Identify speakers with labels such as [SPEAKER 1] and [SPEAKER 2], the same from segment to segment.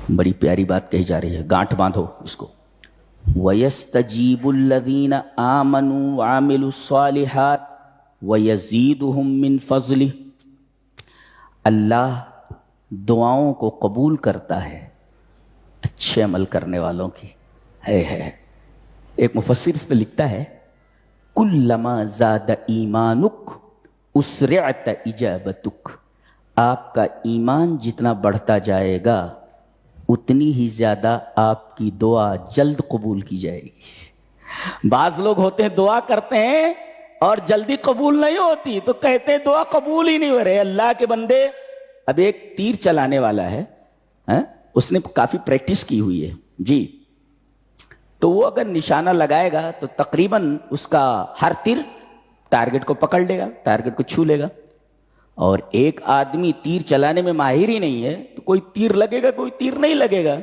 [SPEAKER 1] بڑی پیاری بات کہی جا رہی ہے، گانٹھ باندھو اس کو۔ وَيَسْتَجِيبُ الَّذِينَ آمَنُوا وَعَمِلُوا الصَّالِحَاتِ وَيَزِيدُهُم مِّن فَضْلِهِ۔ اللہ دعاؤں کو قبول کرتا ہے اچھے عمل کرنے والوں کی۔ ہے ایک مفسر اس پہ لکھتا ہے، کلما زاد ایمانک اسرعت اجابتک۔ آپ کا ایمان جتنا بڑھتا جائے گا اتنی ہی زیادہ آپ کی دعا جلد قبول کی جائے گی۔ بعض لوگ ہوتے ہیں دعا کرتے ہیں اور جلدی قبول نہیں ہوتی تو کہتے ہیں دعا قبول ہی نہیں ہو رہے۔ اللہ کے بندے، اب ایک تیر چلانے والا ہے، اس نے کافی پریکٹس کی ہوئی ہے جی، تو وہ اگر نشانہ لگائے گا تو تقریباً اس کا ہر تیر ٹارگٹ کو پکڑ لے گا، ٹارگٹ کو چھو لے گا۔ اور ایک آدمی تیر چلانے میں ماہر ہی نہیں ہے تو کوئی تیر لگے گا کوئی تیر نہیں لگے گا۔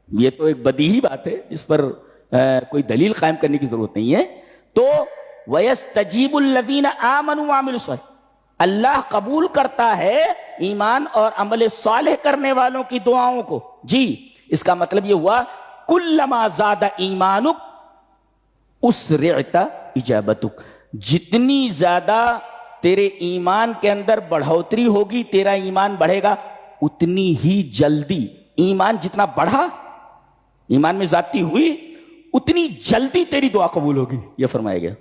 [SPEAKER 1] یہ تو ایک بدیہی بات ہے، اس پر کوئی دلیل قائم کرنے کی ضرورت نہیں ہے۔ تو وَيَسْتَجِيبُ الَّذِينَ آمَنُوا وَعَمِلُوا الصَّالِحَاتِ، اللہ قبول کرتا ہے ایمان اور عمل صالح کرنے والوں کی دعاؤں کو جی۔ اس کا مطلب یہ ہوا کلما زاد ایمانک اسرعت اجابتک، جتنی زیادہ تیرے ایمان کے اندر بڑھوتری ہوگی، تیرا ایمان بڑھے گا اتنی ہی جلدی، ایمان جتنا بڑھا، ایمان میں زیادتی ہوئی، اتنی جلدی تیری دعا قبول ہوگی، یہ فرمایا گیا۔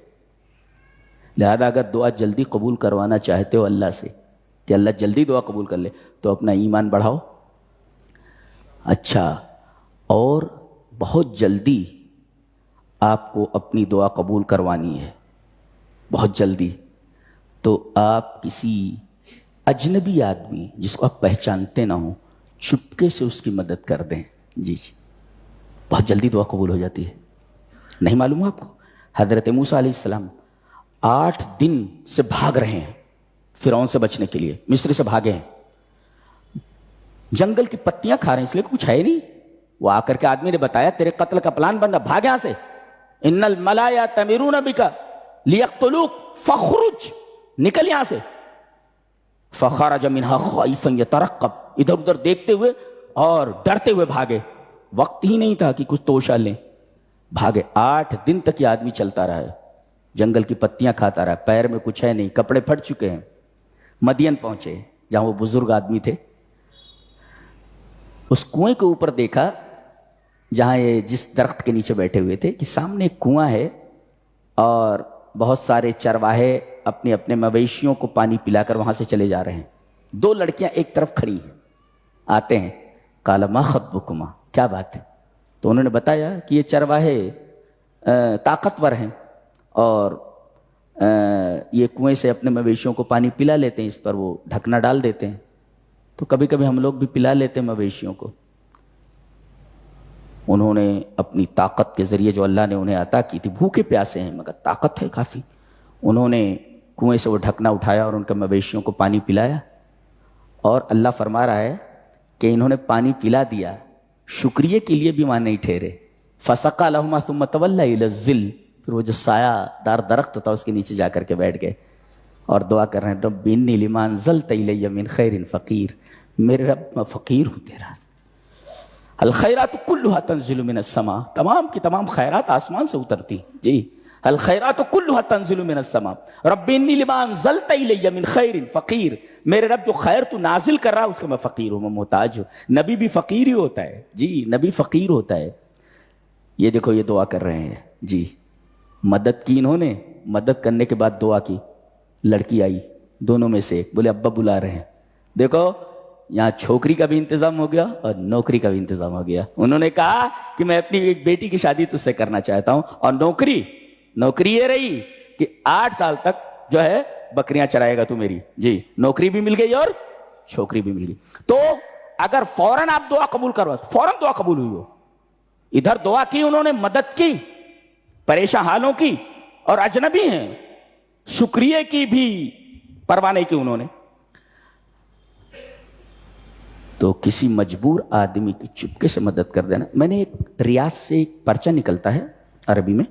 [SPEAKER 1] لہذا اگر دعا جلدی قبول کروانا چاہتے ہو اللہ سے کہ اللہ جلدی دعا قبول کر لے تو اپنا ایمان بڑھاؤ۔ اچھا، اور بہت جلدی آپ کو اپنی دعا قبول کروانی ہے، بہت جلدی، تو آپ کسی اجنبی آدمی جس کو آپ پہچانتے نہ ہوں چپکے سے اس کی مدد کر دیں جی، بہت جلدی دعا قبول ہو جاتی ہے۔ نہیں معلوم آپ کو حضرت موسیٰ علیہ السلام 8 دن سے بھاگ رہے ہیں فرعون سے بچنے کے لیے، مصر سے بھاگے ہیں، جنگل کی پتیاں کھا رہے ہیں اس لیے کچھ ہے ہی نہیں۔ وہ آ کر کے آدمی نے بتایا تیرے قتل کا پلان بن رہا، بھاگ یہاں سے، ان الملا یأتمرون بک لیقتلوک فاخرج، نکل یہاں سے۔ فخرج منها خائفا یترقب، ادھر ادھر دیکھتے ہوئے اور ڈرتے ہوئے بھاگے، وقت ہی نہیں تھا کہ کچھ توشہ لیں، بھاگے۔ 8 دن تک یہ آدمی چلتا رہا ہے، جنگل کی پتیاں کھاتا رہا، پیر میں کچھ ہے نہیں، کپڑے پھٹ چکے ہیں۔ مدین پہنچے جہاں وہ بزرگ آدمی تھے، اس کنویں کے اوپر دیکھا جہاں یہ جس درخت کے نیچے بیٹھے ہوئے تھے کہ سامنے ایک کنواں ہے اور بہت سارے چرواہے اپنے اپنے مویشیوں کو پانی پلا کر وہاں سے چلے جا رہے ہیں۔ 2 لڑکیاں ایک طرف کھڑی ہیں، آتے ہیں، قال ما خطبکما، کیا بات ہے؟ تو انہوں نے بتایا کہ یہ چرواہے طاقتور ہیں اور یہ کنویں سے اپنے مویشیوں کو پانی پلا لیتے ہیں، اس پر وہ ڈھکنا ڈال دیتے ہیں، تو کبھی کبھی ہم لوگ بھی پلا لیتے ہیں مویشیوں کو۔ انہوں نے اپنی طاقت کے ذریعے جو اللہ نے انہیں عطا کی تھی، بھوکے پیاسے ہیں مگر طاقت ہے کافی، انہوں نے کنویں سے وہ ڈھکنا اٹھایا اور ان کے مویشیوں کو پانی پلایا۔ اور اللہ فرما رہا ہے کہ انہوں نے پانی پلا دیا، شکریہ کے لیے بھی وہاں نہیں ٹھہرے، فسقا لہما ثم تولی الی الظل، پھر وہ جو سایہ دار درخت تھا اس کے نیچے جا کر کے بیٹھ گئے اور دعا کر رہے ہیں، رب انی لما انزلت الی من خیر فقیر، میرے رب میں فقیر ہوں تیرا۔ الخیرات کلھا تنزل من السماء، تمام کی تمام خیرات آسمان سے اترتی جی۔ الخیرات کلھا تنزل من السماء رب انی لما انزلت الی من خیر فقیر، میرے رب جو خیر تو نازل کر رہا اس کا میں فقیر ہوں، میں محتاج ہوں۔ نبی بھی فقیر ہی ہوتا ہے جی، نبی فقیر ہوتا ہے۔ یہ دیکھو یہ دعا کر رہے ہیں جی، مدد کی انہوں نے، مدد کرنے کے بعد دعا کی، لڑکی آئی، دونوں میں سے ایک، بولے ابا بلا رہے ہیں، دیکھو یہاں چھوکری کا بھی انتظام ہو گیا اور نوکری کا بھی انتظام ہو گیا۔ انہوں نے کہا کہ میں اپنی ایک بیٹی کی شادی تجھ سے کرنا چاہتا ہوں، اور نوکری یہ رہی کہ 8 سال تک جو ہے بکریاں چرائے گا تو میری جی، نوکری بھی مل گئی اور چھوکری بھی مل گئی۔ تو اگر فوراً آپ دعا قبول کرو، فوراً دعا قبول ہوئی ہو، ادھر دعا کی انہوں نے، مدد کی، پریشان حالوں کی، اور اجنبی ہیں، شکریہ کی بھی پرواہ نہیں کی انہوں نے۔ تو کسی مجبور آدمی کی چپکے سے مدد کر دینا۔ میں نے ایک ریاض سے ایک پرچہ نکلتا ہے عربی میں،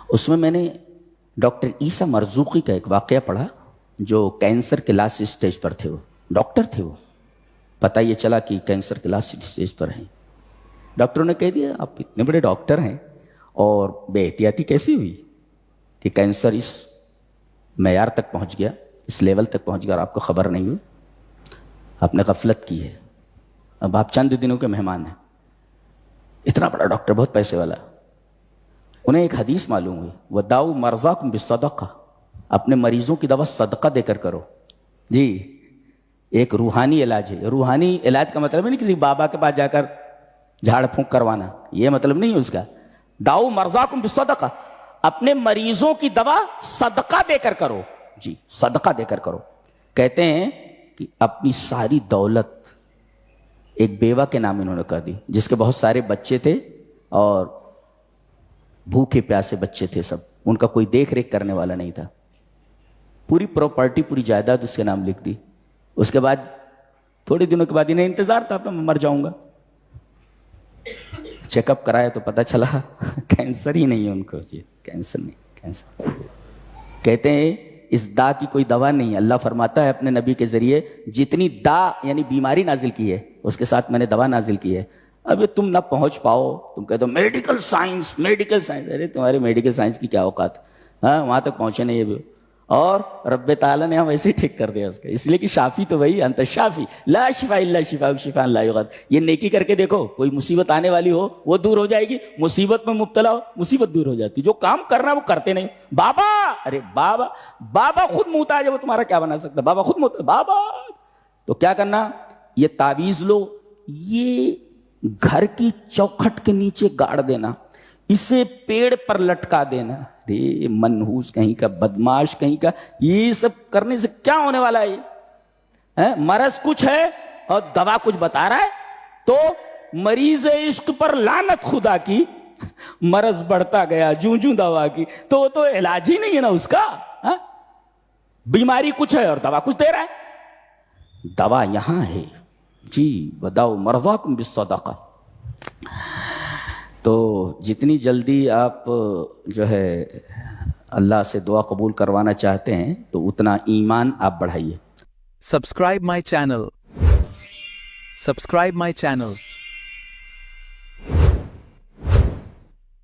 [SPEAKER 1] اس میں نے ڈاکٹر عیسیٰ مرزوقی کا ایک واقعہ پڑھا جو کینسر کے لاسٹ اسٹیج پر تھے، وہ ڈاکٹر تھے، وہ پتہ یہ چلا کہ کینسر کے لاسٹ اسٹیج پر ہیں. ڈاکٹروں نے کہہ دیا آپ اتنے بڑے ڈاکٹر ہیں اور بے احتیاطی کیسی ہوئی کہ کینسر اس معیار تک پہنچ گیا, اس لیول تک پہنچ گیا اور آپ کو خبر نہیں ہوئی, آپ نے غفلت کی ہے. اب آپ چند دنوں کے مہمان ہیں. اتنا بڑا ڈاکٹر, بہت پیسے والا, انہیں ایک حدیث معلوم ہوئی, وَدَاوُ مَرْضَاكُمْ بِالصَّدَقَةِ, اپنے مریضوں کی دوا صدقہ دے کر کرو. جی ایک روحانی علاج ہے. روحانی علاج کا مطلب نہیں کسی بابا کے پاس جا کر جھاڑ پھونک کروانا, یہ مطلب نہیں ہے اس کا. داؤ مرضاکم بالصدقہ, اپنے مریضوں کی دوا صدقہ دے کر کرو. جی صدقہ دے کر کرو. کہتے ہیں کہ اپنی ساری دولت ایک بیوہ کے نام انہوں نے کر دی, جس کے بہت سارے بچے تھے اور بھوکے پیاسے بچے تھے سب, ان کا کوئی دیکھ ریکھ کرنے والا نہیں تھا. پوری پراپرٹی, پوری جائیداد اس کے نام لکھ دی. اس کے بعد تھوڑے دنوں کے بعد انہیں انتظار تھا میں مر جاؤں گا. چیک اپ کرایا تو پتہ چلا کینسر ہی نہیں ہے ان کو. جی کینسر نہیں, کینسر. کہتے ہیں اس دا کی کوئی دوا نہیں ہے. اللہ فرماتا ہے اپنے نبی کے ذریعے جتنی دا یعنی بیماری نازل کی ہے اس کے ساتھ میں نے دوا نازل کی ہے. اب تم نہ پہنچ پاؤ, تم کہتے ہو میڈیکل سائنس, میڈیکل سائنس. ارے تمہارے میڈیکل سائنس کی کیا اوقات, ہاں وہاں تک پہنچے نہیں ہے. اور رب تعالیٰ نے ہم ایسے ہی ٹھیک کر دیا اس کا, اس لیے کہ شافی تو وہی, انت شافی لا شفاء الا شفاء شفاء لا یغادر. یہ نیکی کر کے دیکھو, کوئی مصیبت آنے والی ہو وہ دور ہو جائے گی, مصیبت میں مبتلا ہو مصیبت دور ہو جاتی. جو کام کرنا ہے وہ کرتے نہیں. بابا, ارے بابا, بابا خود محتاج ہے, وہ تمہارا کیا بنا سکتا, بابا خود محتاج. بابا تو کیا کرنا, یہ تعویذ لو, یہ گھر کی چوکھٹ کے نیچے گاڑ دینا, اسے پیڑ پر لٹکا دینا. رے منحوس کہیں کا, بدماش کہیں کا, یہ سب کرنے سے کیا ہونے والا ہے؟ مرض کچھ ہے اور دوا کچھ بتا رہا ہے. تو مریض عشق پر لعنت خدا کی, مرض بڑھتا گیا جوں جوں دوا کی, تو وہ تو علاج ہی نہیں ہے نا اس کا. بیماری کچھ ہے اور دوا کچھ دے رہا ہے. دوا یہاں ہے. جی بداؤ مرضاکم بالصدقہ. تو جتنی جلدی آپ جو ہے اللہ سے دعا قبول کروانا چاہتے ہیں تو اتنا ایمان آپ بڑھائیے.
[SPEAKER 2] Subscribe my channel.